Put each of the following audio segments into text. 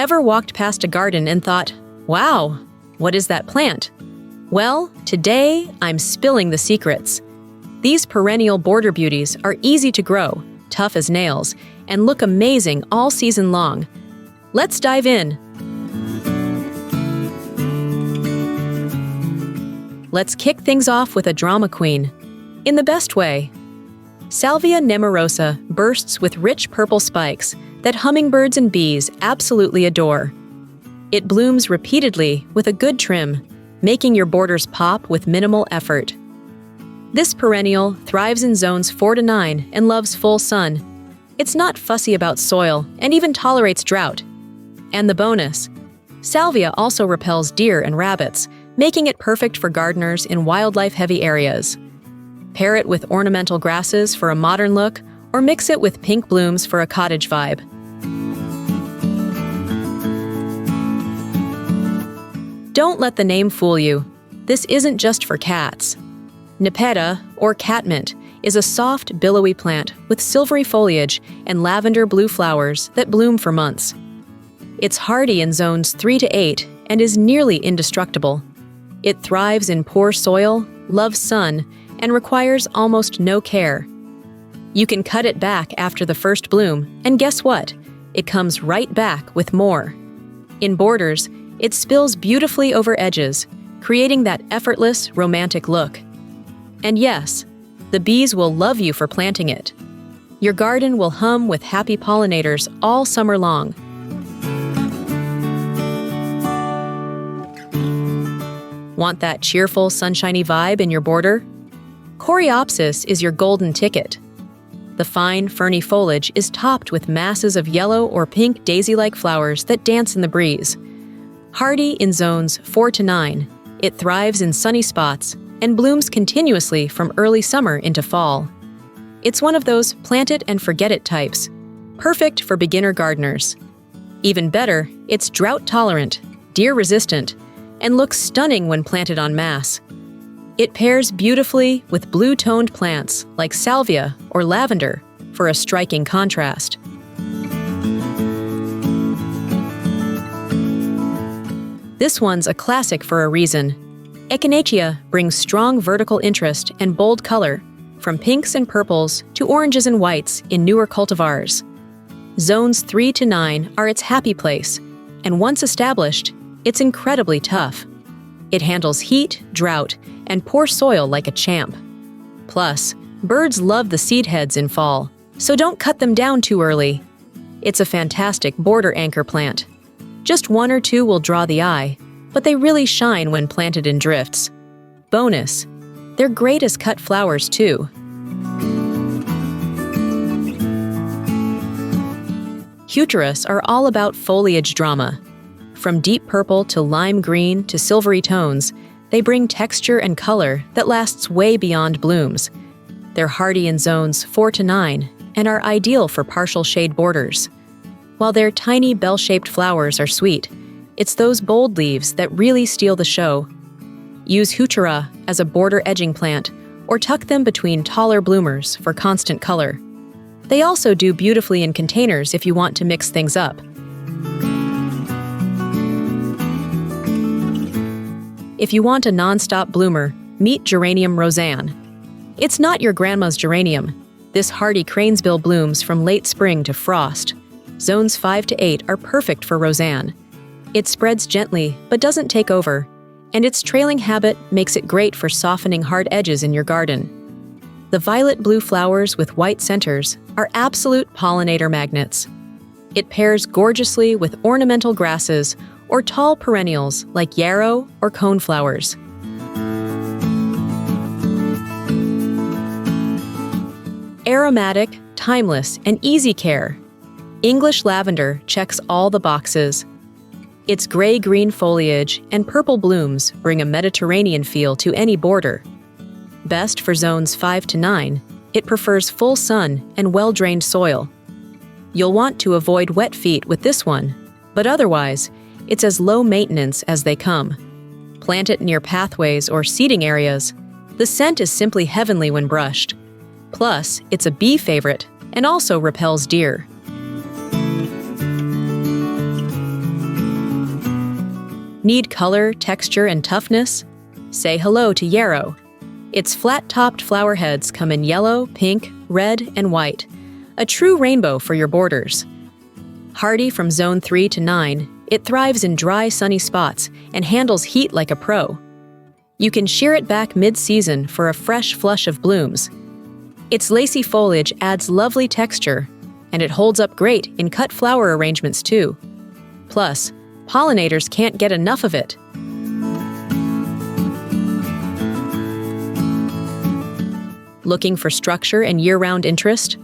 Ever walked past a garden and thought, wow, what is that plant? Well, today I'm spilling the secrets. These perennial border beauties are easy to grow, tough as nails, and look amazing all season long. Let's dive in. Let's kick things off with a drama queen, in the best way. Salvia nemorosa bursts with rich purple spikes that hummingbirds and bees absolutely adore. It blooms repeatedly with a good trim, making your borders pop with minimal effort. This perennial thrives in zones 4 to 9 and loves full sun. It's not fussy about soil and even tolerates drought. And the bonus, Salvia also repels deer and rabbits, making it perfect for gardeners in wildlife-heavy areas. Pair it with ornamental grasses for a modern look, or mix it with pink blooms for a cottage vibe. Don't let the name fool you. This isn't just for cats. Nepeta, or Catmint, is a soft, billowy plant with silvery foliage and lavender blue flowers that bloom for months. It's hardy in zones 3 to 8 and is nearly indestructible. It thrives in poor soil, loves sun, and requires almost no care. You can cut it back after the first bloom, and guess what? It comes right back with more. In borders, it spills beautifully over edges, creating that effortless, romantic look. And yes, the bees will love you for planting it. Your garden will hum with happy pollinators all summer long. Want that cheerful, sunshiny vibe in your border? Coreopsis is your golden ticket. The fine, ferny foliage is topped with masses of yellow or pink daisy-like flowers that dance in the breeze. Hardy in zones 4 to 9, it thrives in sunny spots and blooms continuously from early summer into fall. It's one of those plant-it-and-forget-it types, perfect for beginner gardeners. Even better, it's drought-tolerant, deer-resistant, and looks stunning when planted en masse. It pairs beautifully with blue-toned plants like Salvia or Lavender for a striking contrast. This one's a classic for a reason. Echinacea brings strong vertical interest and bold color, from pinks and purples to oranges and whites in newer cultivars. Zones 3 to 9 are its happy place, and once established, it's incredibly tough. It handles heat, drought, and poor soil like a champ. Plus, birds love the seed heads in fall, so don't cut them down too early. It's a fantastic border anchor plant. Just 1 or 2 will draw the eye, but they really shine when planted in drifts. Bonus, they're great as cut flowers too. Heucheras are all about foliage drama. From deep purple to lime green to silvery tones, they bring texture and color that lasts way beyond blooms. They're hardy in zones 4 to 9 and are ideal for partial shade borders. While their tiny bell-shaped flowers are sweet, it's those bold leaves that really steal the show. Use Heuchera as a border edging plant or tuck them between taller bloomers for constant color. They also do beautifully in containers if you want to mix things up. If you want a non-stop bloomer, meet Geranium Rozanne. It's not your grandma's geranium. This hardy cranesbill blooms from late spring to frost. Zones 5 to 8 are perfect for Rozanne. It spreads gently but doesn't take over, and its trailing habit makes it great for softening hard edges in your garden. The violet-blue flowers with white centers are absolute pollinator magnets. It pairs gorgeously with ornamental grasses or tall perennials like yarrow or coneflowers. Aromatic, timeless, and easy care, English lavender checks all the boxes. Its gray-green foliage and purple blooms bring a Mediterranean feel to any border. Best for zones 5 to 9, it prefers full sun and well-drained soil. You'll want to avoid wet feet with this one, but otherwise, it's as low maintenance as they come. Plant it near pathways or seating areas. The scent is simply heavenly when brushed. Plus, it's a bee favorite and also repels deer. Need color, texture, and toughness? Say hello to Yarrow. Its flat-topped flower heads come in yellow, pink, red, and white, a true rainbow for your borders. Hardy from zone 3 to 9, it thrives in dry, sunny spots and handles heat like a pro. You can shear it back mid-season for a fresh flush of blooms. Its lacy foliage adds lovely texture, and it holds up great in cut flower arrangements too. Plus, pollinators can't get enough of it. Looking for structure and year-round interest?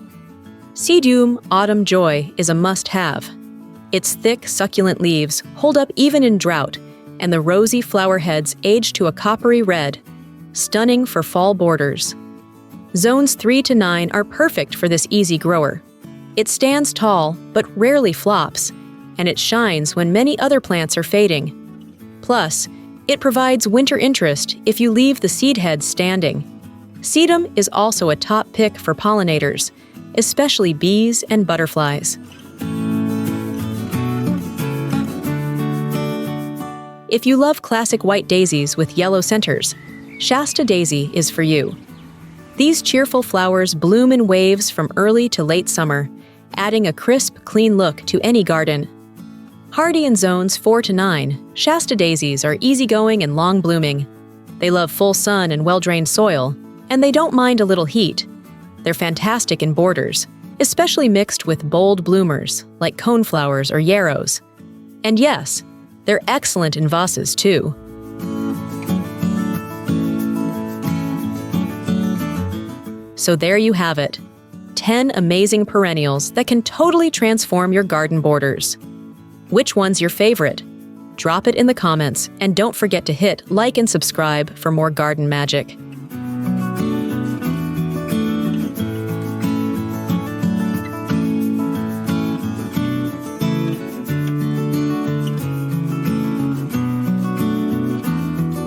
Sedum Autumn Joy is a must-have. Its thick, succulent leaves hold up even in drought, and the rosy flower heads age to a coppery red, stunning for fall borders. Zones 3 to 9 are perfect for this easy grower. It stands tall, but rarely flops, and it shines when many other plants are fading. Plus, it provides winter interest if you leave the seed heads standing. Sedum is also a top pick for pollinators, especially bees and butterflies. If you love classic white daisies with yellow centers, Shasta Daisy is for you. These cheerful flowers bloom in waves from early to late summer, adding a crisp, clean look to any garden. Hardy in zones 4 to 9, Shasta daisies are easygoing and long-blooming. They love full sun and well-drained soil, and they don't mind a little heat. They're fantastic in borders, especially mixed with bold bloomers like coneflowers or yarrows. And yes, they're excellent in vases too. So there you have it, 10 amazing perennials that can totally transform your garden borders. Which one's your favorite? Drop it in the comments, and don't forget to hit like and subscribe for more garden magic.